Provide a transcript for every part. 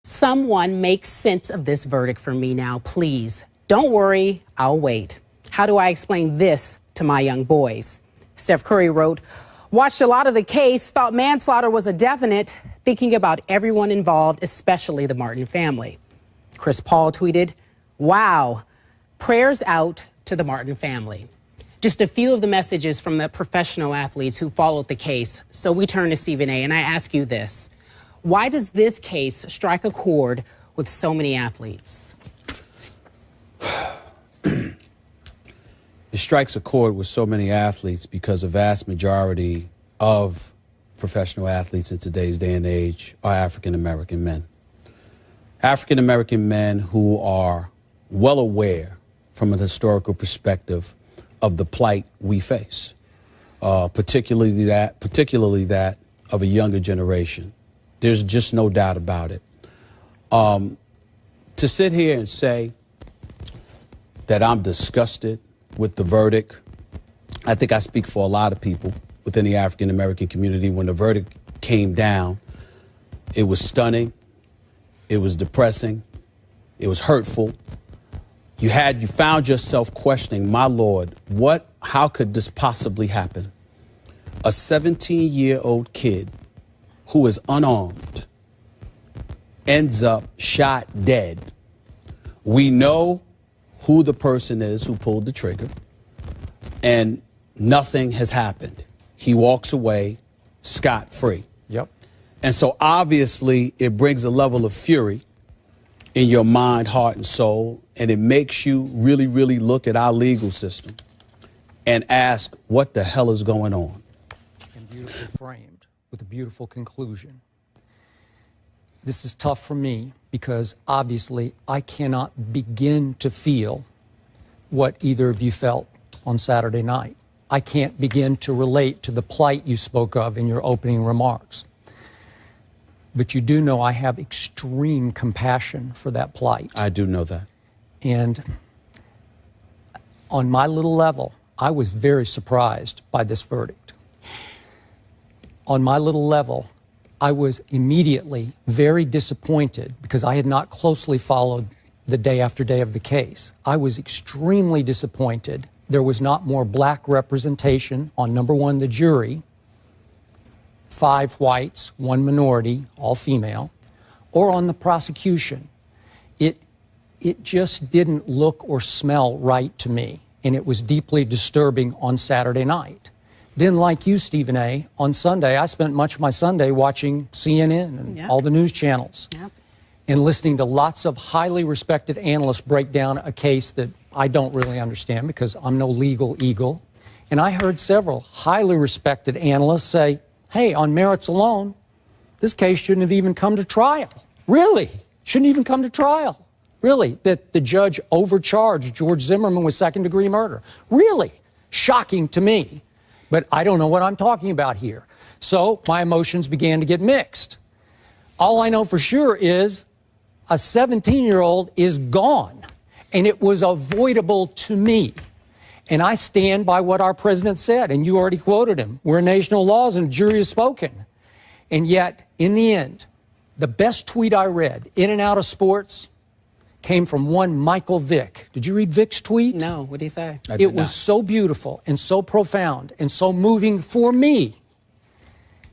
Someone make sense of this verdict for me now, please. Don't worry, I'll wait. How do I explain this to my young boys? Steph Curry wrote, watched a lot of the case, thought manslaughter was a definite, thinking about everyone involved, especially the Martin family. Chris Paul tweeted, wow, prayers out to the Martin family. Just a few of the messages from the professional athletes who followed the case. So we turn to Stephen A. and I ask you this. Why does this case strike a chord with so many athletes? It strikes a chord with so many athletes because a vast majority of professional athletes in today's day and age are African-American men. African-American men who are well aware from an historical perspective of the plight we face, particularly that of a younger generation. There's just no doubt about it. To sit here and say that I'm disgusted with the verdict, I think I speak for a lot of people within the African-American community. When the verdict came down, it was stunning, it was depressing, it was hurtful. You found yourself questioning, my Lord, how could this possibly happen? A 17-year-old kid who is unarmed ends up shot dead. We know who the person is who pulled the trigger, and nothing has happened. He walks away scot-free. Yep. And so obviously it brings a level of fury in your mind, heart, and soul, and it makes you really, really look at our legal system and ask, what the hell is going on? And beautifully framed with a beautiful conclusion. This is tough for me because obviously I cannot begin to feel what either of you felt on Saturday night. I can't begin to relate to the plight you spoke of in your opening remarks. But you do know I have extreme compassion for that plight. I do know that. And on my little level, I was very surprised by this verdict. On my little level, I was immediately very disappointed because I had not closely followed the day after day of the case. I was extremely disappointed. There was not more black representation on, number one, the jury, 5 whites, 1 minority, all female, or on the prosecution. It just didn't look or smell right to me, and it was deeply disturbing on Saturday night. Then, like you, Stephen A., on Sunday, I spent much of my Sunday watching CNN and all the news channels and listening to lots of highly respected analysts break down a case that I don't really understand because I'm no legal eagle. And I heard several highly respected analysts say, hey, on merits alone, this case shouldn't have even come to trial. Really? Shouldn't even come to trial. Really? That the judge overcharged George Zimmerman with second-degree murder. Really? Shocking to me. But I don't know what I'm talking about here. So my emotions began to get mixed. All I know for sure is a 17-year-old is gone, and it was avoidable to me. And I stand by what our president said, and you already quoted him. We're a nation of laws and a jury has spoken. And yet, in the end, the best tweet I read, in and out of sports, came from one Michael Vick. Did you read Vick's tweet? No, what did he say? It was so beautiful and so profound and so moving for me.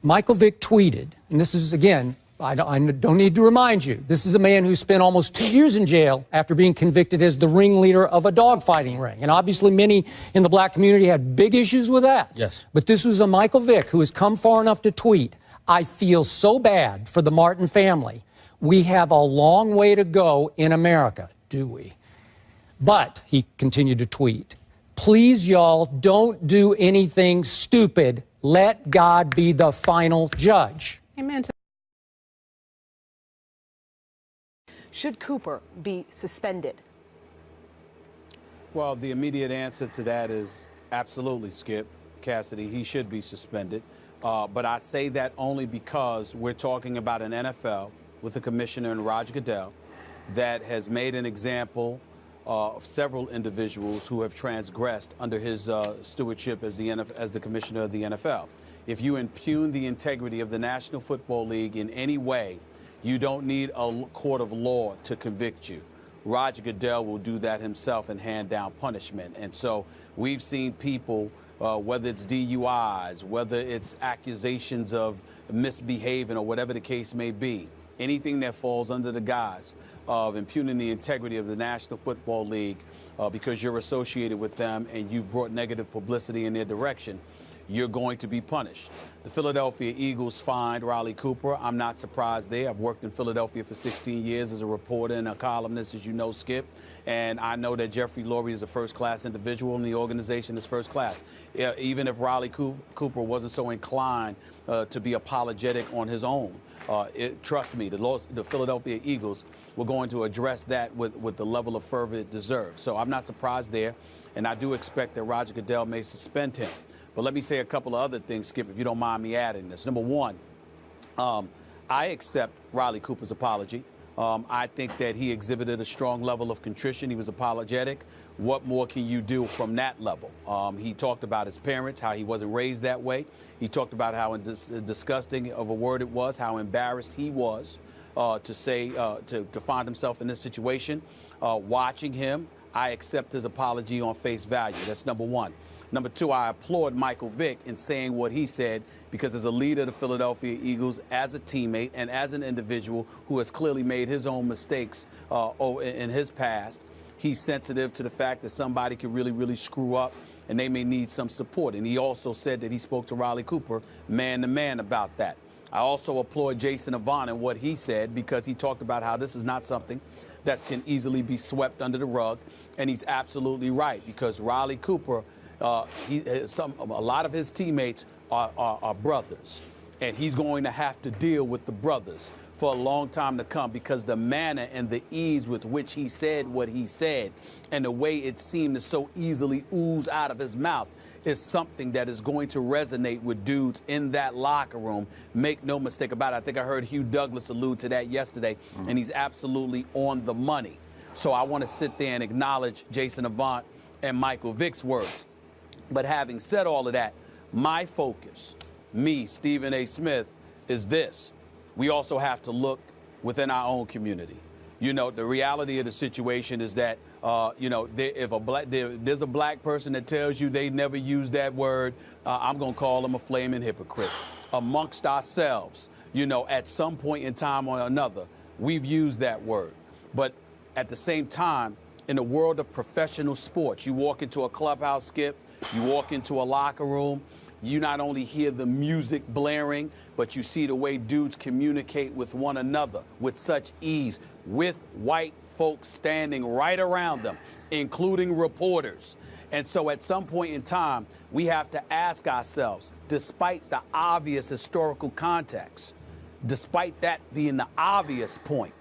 Michael Vick tweeted, and this is, again, I don't need to remind you, this is a man who spent almost 2 years in jail after being convicted as the ringleader of a dogfighting ring. And obviously many in the black community had big issues with that. Yes. But this was a Michael Vick who has come far enough to tweet, I feel so bad for the Martin family. We have a long way to go in America, do we? But, he continued to tweet, please, y'all, don't do anything stupid. Let God be the final judge. Amen. Should Cooper be suspended? Well, the immediate answer to that is absolutely, Skip Cassidy. He should be suspended. But I say that only because we're talking about an NFL with a commissioner in Roger Goodell that has made an example of several individuals who have transgressed under his stewardship as the commissioner of the NFL. If you impugn the integrity of the National Football League in any way, You don't need a court of law to convict you. Roger Goodell will do that himself and hand down punishment. And so we've seen people, whether it's DUIs, whether it's accusations of misbehaving or whatever the case may be, anything that falls under the guise of impugning the integrity of the National Football League because you're associated with them and you've brought negative publicity in their direction, you're going to be punished. The Philadelphia Eagles fined Riley Cooper. I'm not surprised there. I've worked in Philadelphia for 16 years as a reporter and a columnist, as you know, Skip. And I know that Jeffrey Lurie is a first-class individual and the organization is first class. Even if Riley Cooper wasn't so inclined to be apologetic on his own, trust me, the Philadelphia Eagles were going to address that with the level of fervor it deserves. So I'm not surprised there. And I do expect that Roger Goodell may suspend him. But let me say a couple of other things, Skip, if you don't mind me adding this. Number one, I accept Riley Cooper's apology. I think that he exhibited a strong level of contrition. He was apologetic. What more can you do from that level? He talked about his parents, how he wasn't raised that way. He talked about how disgusting of a word it was, how embarrassed he was to find himself in this situation. Watching him, I accept his apology on face value. That's number one. Number two, I applaud Michael Vick in saying what he said, because as a leader of the Philadelphia Eagles, as a teammate and as an individual who has clearly made his own mistakes in his past, he's sensitive to the fact that somebody can really, really screw up and they may need some support. And he also said that he spoke to Riley Cooper man to man about that. I also applaud Jason Avant and what he said, because he talked about how this is not something that can easily be swept under the rug. And he's absolutely right, because Riley Cooper, a lot of his teammates are brothers, and he's going to have to deal with the brothers for a long time to come, because the manner and the ease with which he said what he said and the way it seemed to so easily ooze out of his mouth is something that is going to resonate with dudes in that locker room. Make no mistake about it. I think I heard Hugh Douglas allude to that yesterday, and he's absolutely on the money. So I want to sit there and acknowledge Jason Avant and Michael Vick's words. But having said all of that, my focus, me, Stephen A. Smith, is this. We also have to look within our own community. You know, the reality of the situation is that, if there's a black person that tells you they never use that word, I'm going to call them a flaming hypocrite. Amongst ourselves, at some point in time or another, we've used that word. But at the same time, in the world of professional sports, you walk into a clubhouse, Skip, you walk into a locker room, you not only hear the music blaring, but you see the way dudes communicate with one another with such ease, with white folks standing right around them, including reporters. And so at some point in time, we have to ask ourselves, despite the obvious historical context, despite that being the obvious point,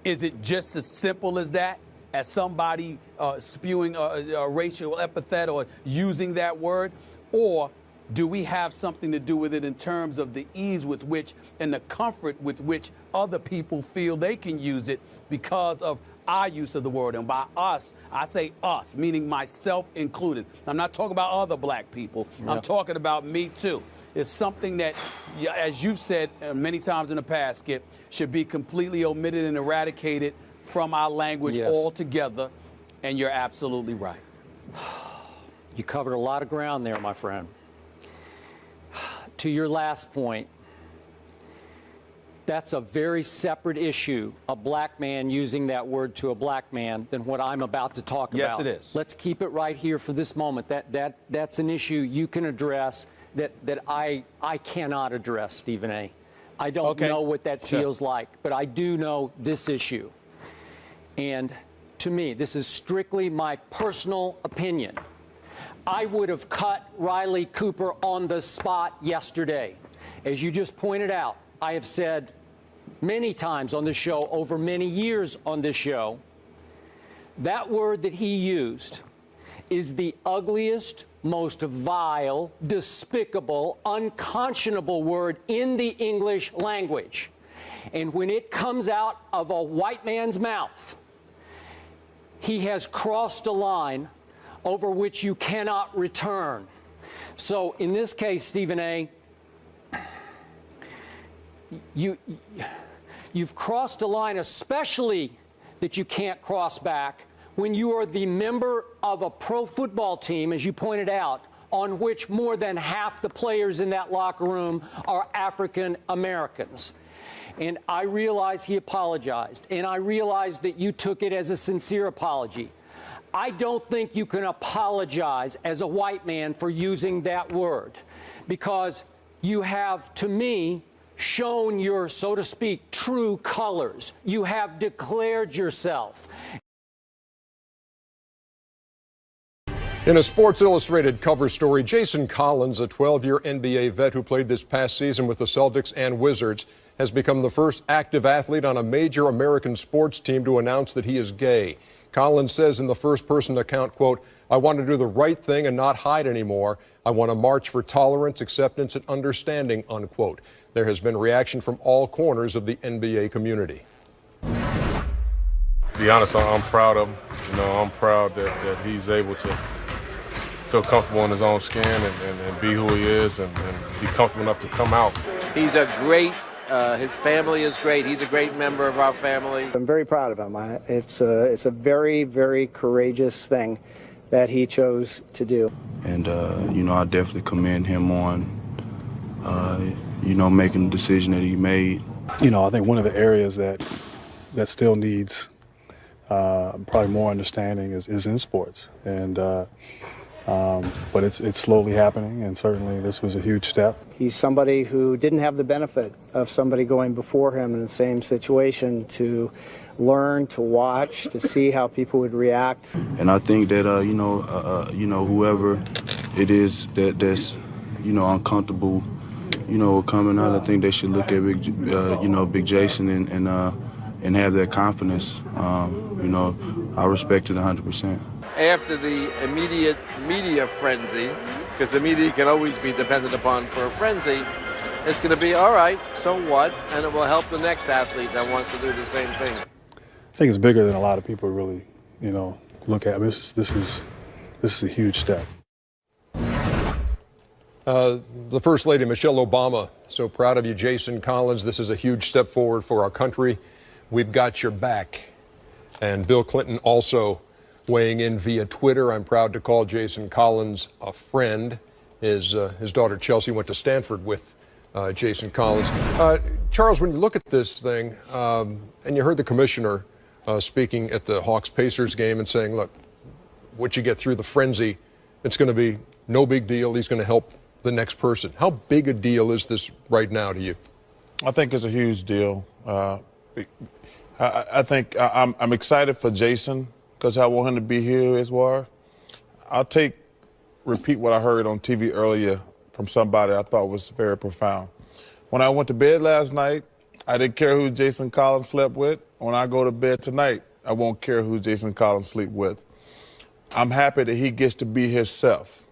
is it just as simple as that? As somebody spewing a racial epithet or using that word? Or do we have something to do with it in terms of the ease with which and the comfort with which other people feel they can use it because of our use of the word? And by us, I say us, meaning myself included. I'm not talking about other black people. Yeah. I'm talking about me too. It's something that, as you've said many times in the past, Skip, should be completely omitted and eradicated from our language altogether, and you're absolutely right. You covered a lot of ground there, my friend. To your last point, that's a very separate issue, a black man using that word to a black man, than what I'm about to talk about. Yes, it is. Let's keep it right here for this moment. That's an issue you can address that I cannot address, Stephen A. I don't know what that feels like, but I do know this issue. And to me, this is strictly my personal opinion. I would have cut Riley Cooper on the spot yesterday. As you just pointed out, I have said many times on this show, over many years on this show, that word that he used is the ugliest, most vile, despicable, unconscionable word in the English language. And when it comes out of a white man's mouth, he has crossed a line over which you cannot return. So in this case, Stephen A., you You've crossed a line, especially that you can't cross back when you are the member of a pro football team, as you pointed out, on which more than half the players in that locker room are African Americans. And I realize he apologized, and I realize that you took it as a sincere apology. I don't think you can apologize as a white man for using that word, because you have, to me, shown your, so to speak, true colors. You have declared yourself. In a Sports Illustrated cover story, Jason Collins, a 12-year NBA vet who played this past season with the Celtics and Wizards, has become the first active athlete on a major American sports team to announce that he is gay. Collins says in the first-person account, quote, "I want to do the right thing and not hide anymore. I want to march for tolerance, acceptance, and understanding," unquote. There has been reaction from all corners of the NBA community. To be honest, I'm proud of him. You know, I'm proud that he's able to feel comfortable in his own skin and be who he is and be comfortable enough to come out. He's a great, his family is great. He's a great member of our family. I'm very proud of him. It's a very, very courageous thing that he chose to do. And, you know, I definitely commend him on, you know, making the decision that he made. You know, I think one of the areas that still needs probably more understanding is in sports. And but it's slowly happening, and certainly this was a huge step. He's somebody who didn't have the benefit of somebody going before him in the same situation to learn, to watch, to see how people would react. And I think that you know, whoever it is that's you know uncomfortable, you know, coming out, I think they should look at Big Jason and have that confidence. You know, I respect it 100%. After the immediate media frenzy, because the media can always be depended upon for a frenzy, it's going to be, all right, so what? And it will help the next athlete that wants to do the same thing. I think it's bigger than a lot of people really, you know, look at. This is a huge step. The First Lady, Michelle Obama, so proud of you, Jason Collins. This is a huge step forward for our country. We've got your back. And Bill Clinton also weighing in via Twitter. I'm proud to call Jason Collins a friend. His daughter Chelsea went to Stanford with Jason Collins. Charles, when you look at this thing, and you heard the commissioner speaking at the Hawks-Pacers game and saying, look, once you get through the frenzy, it's going to be no big deal. He's going to help the next person. How big a deal is this right now to you? I think it's a huge deal. I think I'm excited for Jason because I want him to be here as well. Repeat what I heard on TV earlier from somebody I thought was very profound. When I went to bed last night, I didn't care who Jason Collins slept with. When I go to bed tonight, I won't care who Jason Collins sleep with. I'm happy that he gets to be himself.